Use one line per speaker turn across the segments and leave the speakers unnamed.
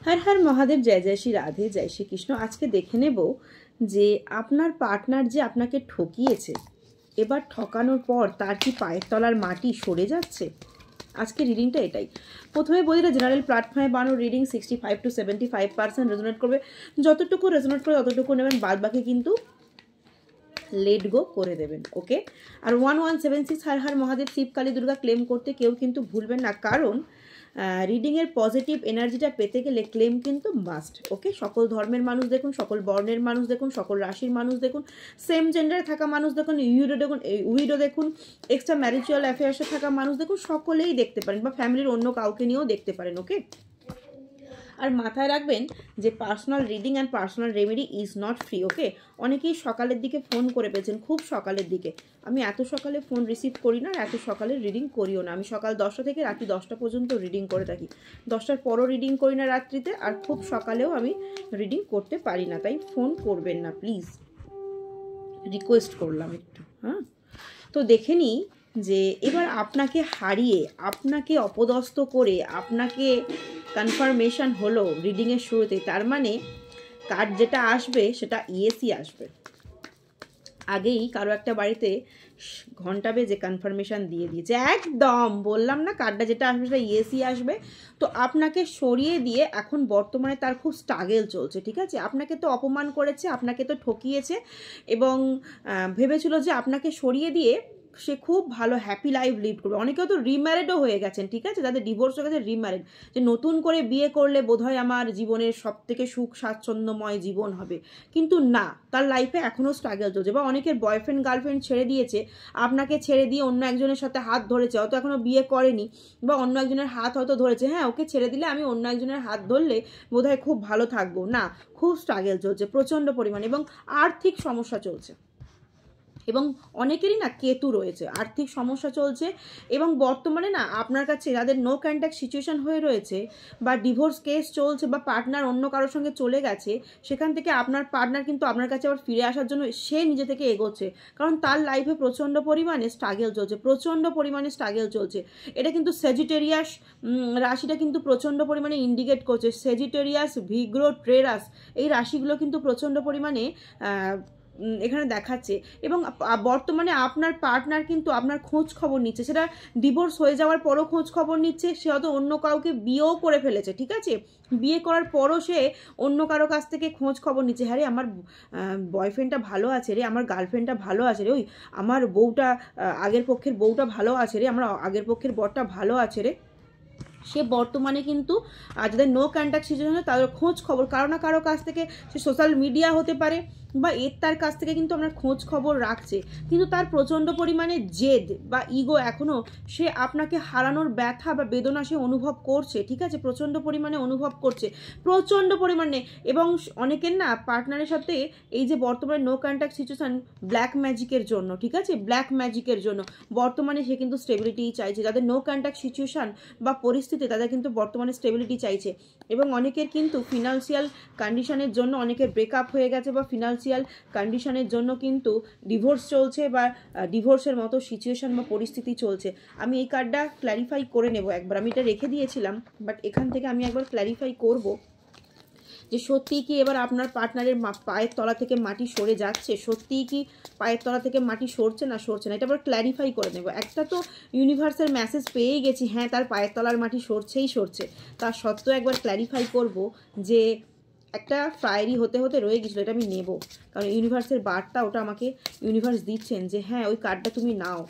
हर हर महादेव जय जय श्री राधे जय श्री कृष्ण। आज के देखे नेब जे आपनार पार्टनार जे आपनाके ठकिয়েছে এবার ঠকানোর পর তার কি পায়ের তলার মাটি সরে যাচ্ছে। আজকে রিডিংটা এটাই। প্রথমে বলি জেনারেল প্ল্যাটফর্মে বানানো রিডিং 65 to 75% রেজোনেট করবে, যতটুকু রেজোনেট করে ততটুকু নেবেন, বাদ বাকি কিন্তু লেট গো করে দেবেন। ওকে। আর 1176 हर हर महादेव शिव काली दुर्गा क्लेम करते केउ किन्तु भूलबेन ना, कारण রিডিংয়ের পজিটিভ এনার্জিটা পেতে গেলে ক্লেম কিন্তু মাস্ট। ওকে। সকল ধর্মের মানুষ দেখুন, সকল বর্ণের মানুষ দেখুন, সকল রাশির মানুষ দেখুন, সেম জেন্ডারে থাকা মানুষ দেখুন, উইডো দেখুন, এক্সট্রা ম্যারিচুয়াল অ্যাফেয়ার্সে থাকা মানুষ দেখুন, সকলেই দেখতে পারেন বা ফ্যামিলির অন্য কাউকে নিয়েও দেখতে পারেন। ওকে। আর মাথায় রাখবেন যে personal reading and personal remedy is not free. Okay. অনেকেই সকালের দিকে ফোন করে পেয়েছেন, খুব সকালের দিকে। আমি এত সকালে ফোন রিসিভ করি না, এত সকালে রিডিং করিও না। আমি সকাল 10টা থেকে রাত্রি 10টা পর্যন্ত রিডিং করে থাকি, 10টার পরও রিডিং করি না রাত্রিতে, আর খুব সকালেও আমি রিডিং করতে পারি না। তাই ফোন করবেন না প্লিজ, রিকোয়েস্ট করলাম একটু। হ্যাঁ, তো দেখে নিই যে এবার আপনাকে হারিয়ে, আপনাকে অপদস্থ করে, আপনাকে কনফার্মেশন হলো রিডিংয়ের শুরুতে, তার মানে কার্ড যেটা আসবে সেটা ইয়েসই আসবে। আগেই কারো একটা বাড়িতে ঘন্টা বেজে কনফার্মেশন দিয়ে দিয়েছে, একদম বললাম না কার্ডটা যেটা আসবে সেটা ইয়েসই আসবে। তো আপনাকে সরিয়ে দিয়ে এখন বর্তমানে তার খুব স্ট্রাগল চলছে। ঠিক আছে। আপনাকে তো অপমান করেছে, আপনাকে তো ঠকিয়েছে, এবং ভেবেছিল যে আপনাকে সরিয়ে দিয়ে সে খুব ভালো হ্যাপি লাইফ লিড করবে। অনেকেও তো রিম্যারিডও হয়ে গেছেন। ঠিক আছে। যাদের ডিভোর্স হয়ে গেছে, রিম্যারিড, যে নতুন করে বিয়ে করলে বোধহয় আমার জীবনের সব থেকে সুখ স্বাচ্ছন্দ্যময় জীবন হবে, কিন্তু না, তার লাইফে এখনও স্ট্রাগল চলছে। বা অনেকের বয়ফ্রেন্ড গার্লফ্রেন্ড ছেড়ে দিয়েছে, আপনাকে ছেড়ে দিয়ে অন্য একজনের সাথে হাত ধরেছে, হয়তো এখনও বিয়ে করেনি, বা অন্য একজনের হাত হয়তো ধরেছে, হ্যাঁ ওকে ছেড়ে দিলে আমি অন্য একজনের হাত ধরলে বোধহয় খুব ভালো থাকবো, না, খুব স্ট্রাগল চলছে প্রচণ্ড পরিমাণে, এবং আর্থিক সমস্যা চলছে, এবং অনেকেরই না কেতু রয়েছে, আর্থিক সমস্যা চলছে। এবং বর্তমানে না আপনার কাছে যাদের নো কন্ট্যাক্ট সিচুয়েশন হয়ে রয়েছে, বা ডিভোর্স কেস চলছে, বা পার্টনার অন্য কারোর সঙ্গে চলে গেছে, সেখান থেকে আপনার পার্টনার কিন্তু আপনার কাছে আবার ফিরে আসার জন্য সে নিজে থেকে এগোচ্ছে, কারণ তার লাইফে প্রচণ্ড পরিমাণে স্ট্রাগল চলছে, প্রচণ্ড পরিমাণে স্ট্রাগল চলছে। এটা কিন্তু সেজিটেরিয়াস রাশিটা কিন্তু প্রচণ্ড পরিমাণে ইন্ডিকেট করছে। সেজিটেরিয়াস, ভিগ্রো, ট্রেরাস, এই রাশিগুলো কিন্তু প্রচণ্ড পরিমাণে এখানে দেখাচ্ছে। এবং বর্তমানে আপনার পার্টনার কিন্তু আপনার খোঁজ খবর নিচ্ছে, সেটা ডিভোর্স হয়ে যাওয়ার পরও খোঁজ খবর নিচ্ছে, সে হয়তো অন্য কাউকে বিয়েও করে ফেলেছে। ঠিক আছে। বিয়ে করার পরও সে অন্য কারো কাছ থেকে খোঁজ খবর নিচ্ছে, হ্যাঁ রে আমার বয়ফ্রেন্ডটা ভালো আছে রে, আমার গার্লফ্রেন্ডটা ভালো আছে রে, ওই আমার বউটা, আগের পক্ষের বউটা ভালো আছে রে, আমার আগের পক্ষের বরটা ভালো আছে রে। সে বর্তমানে কিন্তু যাদের নো কন্ট্যাক্ট সিচুয়েশন তাদের খোঁজ খবর কারো না কারো কাছ থেকে, সে সোশ্যাল মিডিয়া হতে পারে বা তার কাছ থেকে কিন্তু আপনার খোঁজ খবর রাখছে, কিন্তু তার প্রচণ্ড পরিমাণে জেদ বা ইগো এখনও, সে আপনাকে হারানোর ব্যথা বা বেদনা সে অনুভব করছে। ঠিক আছে। প্রচণ্ড পরিমাণে অনুভব করছে, প্রচণ্ড পরিমাণে। এবং অনেকের না পার্টনারের সাথে এই যে বর্তমানে নো কন্ট্যাক্ট সিচুয়েশন, ব্ল্যাক ম্যাজিকের জন্য, ঠিক আছে, ব্ল্যাক ম্যাজিকের জন্য বর্তমানে সে কিন্তু স্টেবিলিটিই চাইছে। যাদের নো কন্ট্যাক্ট সিচুয়েশন বা পরিস্থিতি, তাদের কিন্তু বর্তমানে স্টেবিলিটি চাইছে। এবং অনেকের কিন্তু ফিনান্সিয়াল কন্ডিশনের জন্য অনেকের ব্রেকআপ হয়ে গেছে, বা ফিনান্সিয়াল কন্ডিশনের জন্য কিন্তু ডিভোর্স চলছে, বা ডিভোর্সের মতো সিচুয়েশন বা পরিস্থিতি চলছে। আমি এই কার্ডটা ক্ল্যারিফাই করে নেব একবার, আমি এটা রেখে দিয়েছিলাম, বাট এখান থেকে আমি একবার ক্ল্যারিফাই করব যে সত্যিই কি এবার আপনার পার্টনারের পায়ের তলা থেকে মাটি সরে যাচ্ছে, সত্যিই কি পায়ের তলা থেকে মাটি সরছে না সরছে না, এটা আবার ক্ল্যারিফাই করে নেব। একটা তো ইউনিভার্সের মেসেজ পেয়েই গেছি, হ্যাঁ তার পায়ের তলার মাটি সরছেই সরছে, তার সত্ত্বেও একবার ক্ল্যারিফাই করব যে একটা ফায়ারি হতে হতে রয়ে গেছিলো, এটা আমি নেব, কারণ ইউনিভার্সের বার্তা ওটা আমাকে ইউনিভার্স দিচ্ছেন যে হ্যাঁ ওই কার্ডটা তুমি নাও।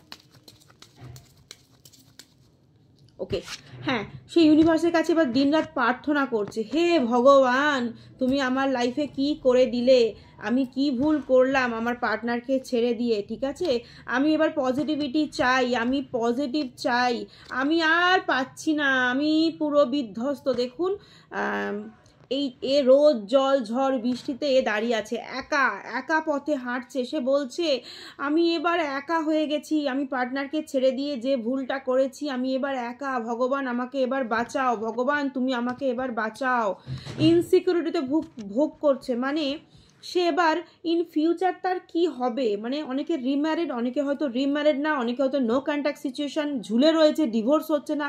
ওকে। হ্যাঁ, সেই ইউনিভার্সের কাছে এবার দিনরাত প্রার্থনা করছে, হে ভগবান তুমি আমার লাইফে কি করে দিলে, আমি কি ভুল করলাম আমার পার্টনারকে ছেড়ে দিয়ে। ঠিক আছে। আমি এবার পজিটিভিটি চাই, আমি পজিটিভ চাই, আমি আর পাচ্ছি না, আমি পুরো বিধ্বস্ত। দেখুন এ রোদ জল ঝড় বৃষ্টিতে এ দাঁড়িয়ে আছে, একা একা পথে হাঁটছে, সে বলছে আমি এবার একা হয়ে গেছি, আমি পার্টনারকে ছেড়ে দিয়ে যে ভুলটা করেছি, আমি এবার একা, ভগবান আমাকে এবার বাঁচাও, ভগবান তুমি আমাকে এবার বাঁচাও। ইনসিকিউরিটিতে ভোগ করছে, মানে সে এবার ইন ফিউচার তার কি হবে, মানে অনেকে রিম্যারিড, অনেকে হয়তো রিম্যারিড না, অনেকে হয়তো নো কন্ট্যাক্ট সিচুয়েশন, ঝুলে রয়েছে, ডিভোর্স হচ্ছে না।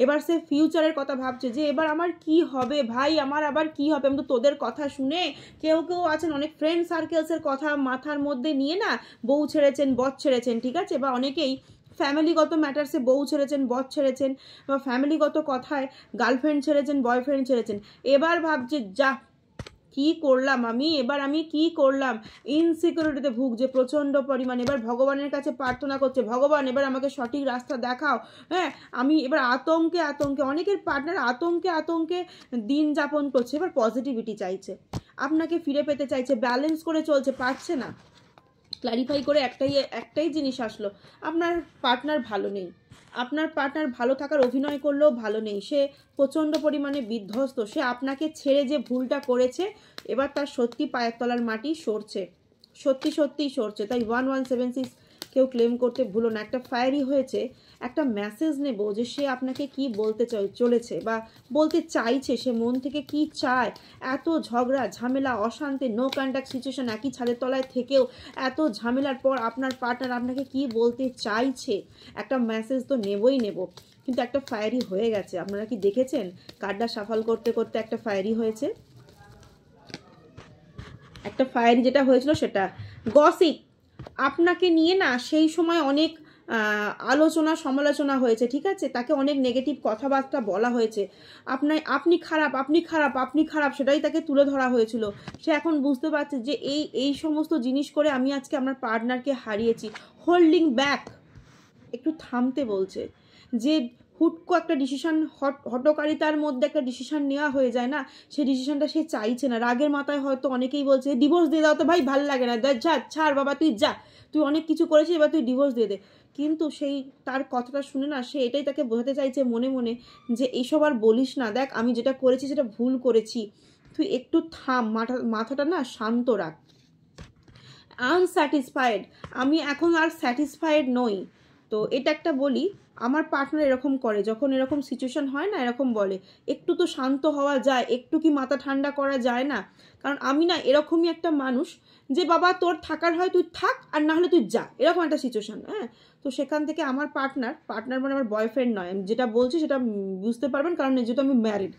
এবার সে ফিউচারের কথা ভাবছে যে এবার আমার কি হবে ভাই, আমার আবার কি হবে। আমি তো তোদের কথা শুনে, কেউ কেউ আছেন অনেক ফ্রেন্ড সার্কেলসের কথা মাথার মধ্যে নিয়ে না বউ ছেড়েছেন, বর ছেড়েছেন, ঠিক আছে, বা অনেকেই ফ্যামিলিগত ম্যাটার্সে বউ ছেড়েছেন, বর ছেড়েছেন, বা ফ্যামিলিগত কথায় গার্লফ্রেন্ড ছেড়েছেন, বয়ফ্রেন্ড ছেড়েছেন। এবার ভাবছে যা কি করলাম আমি, এবার আমি কি করলাম, ইনসিকিউরিটিতে ভুগছে প্রচণ্ড পরিমাণে। এবার ভগবানের কাছে প্রার্থনা করছে, ভগবান এবার আমাকে সঠিক রাস্তা দেখাও। হ্যাঁ, আমি এবার আতঙ্কে আতঙ্কে, অনেকের পার্টনার আতঙ্কে আতঙ্কে দিন যাপন করছে। এবার পজিটিভিটি চাইছে, আপনাকে ফিরে পেতে চাইছে, ব্যালেন্স করে চলছে, পারছে না। ক্লারিফাই করে একটাই জিনিস আসলো, আপনার পার্টনার ভালো নেই। আপনার পার্টনার ভালো থাকার অভিনয় করলেও ভালো নেই, সে প্রচণ্ড পরিমাণে বিধ্বস্ত। সে আপনাকে ছেড়ে যে ভুলটা করেছে, এবার তার সত্যি পায়ের তলার মাটি সরছে, সত্যি সত্যিই সরছে। তাই 1176 কেউ ক্লেম করতে ভুলো না। একটা ফায়ারি হয়েছে, একটা মেসেজ নেব যে সে আপনাকে কি বলতে চলেছে বা বলতে চাইছে, সে মন থেকে কি চায়। এত ঝগড়া ঝামেলা অশান্তি, নো কন্ট্যাক্ট সিচুয়েশন, একই ছাদের তলায় থেকেও এত ঝামেলার পর আপনার পার্টনার আপনাকে কি বলতে চাইছে, একটা মেসেজ তো নেবই নেব। কিন্তু একটা ফায়ারি হয়ে গেছে, আপনারা কি দেখেছেন? কার্ডটা সাফল করতে করতে একটা ফায়ারি হয়েছে, একটা ফায়ারি যেটা হয়েছিল সেটা গসিপ। আপনাকে নিয়ে না সেই সময় অনেক আলোচনা সমালোচনা হয়েছে, ঠিক আছে, তাকে অনেক নেগেটিভ কথাবার্তা বলা হয়েছে। আপনি খারাপ, আপনি খারাপ, আপনি খারাপ, সেটাই তাকে তুলে ধরা হয়েছিল। সে এখন বুঝতে পারছে যে এই সমস্ত জিনিস করে আমি আজকে আমার পার্টনারকে হারিয়েছি। হোল্ডিং ব্যাক, একটু থামতে বলছে। যে হুটকো একটা ডিসিশন, হটকারিতার মধ্যে একটা ডিসিশন নেওয়া হয়ে যায় না, সেই ডিসিশনটা সে চাইছে না। রাগের মাথায় হয়তো অনেকেই বলছে ডিভোর্স দিয়ে দাও তো ভাই, ভাল লাগে না, যা ছাড় বাবা, তুই যা, তুই অনেক কিছু করেছিস, এবার তুই ডিভোর্স দিয়ে দে। কিন্তু সেই তার কথাটা শুনে না, সে এটাই তাকে বোঝাতে চাইছে মনে মনে যে এইসব আর বলিস না, দেখ আমি যেটা করেছি সেটা ভুল করেছি, তুই একটু থাম, মাথাটা না শান্ত রাখ। আনস্যাটিসফাইড, আমি এখন আর স্যাটিসফাইড নই। তো এটা একটা বলি, আমার পার্টনার এরকম করে, যখন এরকম সিচুয়েশন হয় না, এরকম বলে একটু তো শান্ত হওয়া যায়, একটু কি মাথা ঠান্ডা করা যায় না। কারণ আমি না এরকমই একটা মানুষ যে বাবা তোর থাকার হয় তুই থাক, আর না হলে তুই যা, এরকম একটা সিচুয়েশন। হ্যাঁ, তো সেখান থেকে আমার পার্টনার মানে আমার বয়ফ্রেন্ড নয়, আমি যেটা বলছি সেটা বুঝতে পারবেন, কারণ যেহেতু আমি ম্যারিড।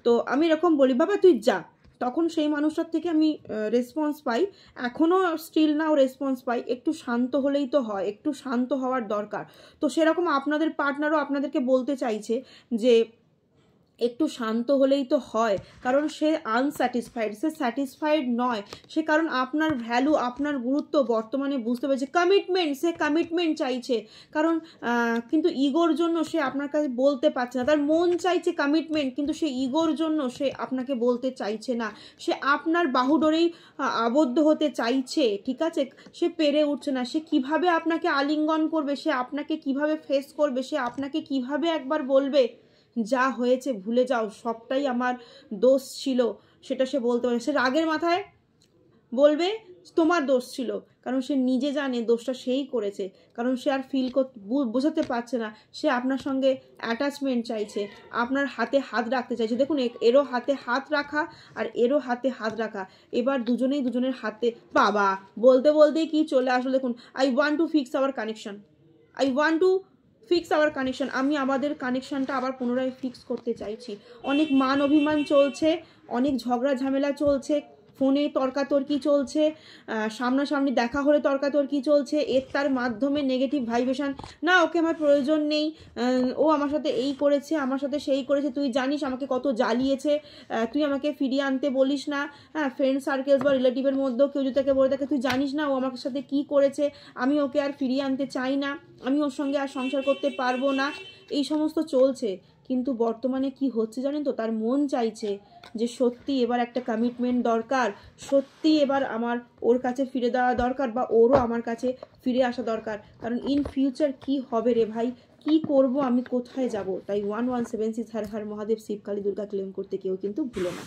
তো আমি এরকম বলি বাবা তুই যা, তখন সেই মানুষটার থেকে আমি রেসপন্স পাই, এখনও স্টিল নাও রেসপন্স পাই, একটু শান্ত হলেই তো হয়, একটু শান্ত হওয়ার দরকার। তো সেরকম আপনাদের পার্টনারও আপনাদেরকে বলতে চাইছে যে একটু শান্ত হলেই তো হয়, কারণ সে আনস্যাটিসফাইড, সে স্যাটিসফাইড নয় সে, কারণ আপনার ভ্যালু, আপনার গুরুত্ব বর্তমানে বুঝতে পেরেছে। কমিটমেন্ট, সে কমিটমেন্ট চাইছে, কারণ কিন্তু ইগোর জন্য সে আপনার কাছে বলতে পারছে না। তার মন চাইছে কমিটমেন্ট, কিন্তু সে ইগোর জন্য সে আপনাকে বলতে চাইছে না। সে আপনার বাহুডোরেই আবদ্ধ হতে চাইছে, ঠিক আছে, সে পেরে উঠছে না। সে কিভাবে আপনাকে আলিঙ্গন করবে, সে আপনাকে কিভাবে ফেস করবে, সে আপনাকে কিভাবে একবার বলবে যা হয়েছে ভুলে যাও, সবটাই আমার দোষ ছিল, সেটা সে বলতে পারে। সে রাগের মাথায় বলবে তোমার দোষ ছিল, কারণ সে নিজে জানে দোষটা সেই করেছে, কারণ সে আর বোঝাতে পারছে না। সে আপনার সঙ্গে অ্যাটাচমেন্ট চাইছে, আপনার হাতে হাত রাখতে চাইছে। দেখুন, এরও হাতে হাত রাখা আর এরও হাতে হাত রাখা, এবার দুজনেই দুজনের হাতে, বাবা বলতে বলতেই কি চলে আসলো। দেখুন, I want to fix hour connection, I want to fix hour connection, আমি আমাদের কানেকশানটা আবার পুনরায় ফিক্স করতে চাইছি। অনেক মান অভিমান চলছে, অনেক ঝগড়া ঝামেলা চলছে, ফোনে তর্কাতর্কি চলছে, সামনাসামনি দেখা হলে তর্কাতর্কি চলছে, তার মাধ্যমে নেগেটিভ ভাইব্রেশন, না ওকে আমার প্রয়োজন নেই, ও আমার সাথে এই করেছে, আমার সাথে সেই করেছে, তুই জানিস আমাকে কত জ্বালিয়েছে, তুই আমাকে ফিরিয়ে আনতে বলিস না। হ্যাঁ, ফ্রেন্ড সার্কেলস বা রিলেটিভের মধ্যেও কেউ যদি তাকে বলে থাকে তুই জানিস না ও আমার সাথে কি করেছে, আমি ওকে আর ফিরিয়ে আনতে চাই না, আমি ওর সঙ্গে আর সংসার করতে পারবো না, এই সমস্ত চলছে। কিন্তু বর্তমানে কি হচ্ছে জানেন তো, তার মন চাইছে যে সত্যি এবার একটা কমিটমেন্ট দরকার, সত্যি এবার আমার ওর কাছে ফিরে দেওয়া দরকার, বা ওরও আমার কাছে ফিরে আসা দরকার। কারণ ইন ফিউচার কি হবে রে ভাই, কি করব আমি, কোথায় যাব। তাই 1176 হর হর মহাদেব শিব কালী দুর্গা ক্লেম করতে কেউ কিন্তু ভুলো না।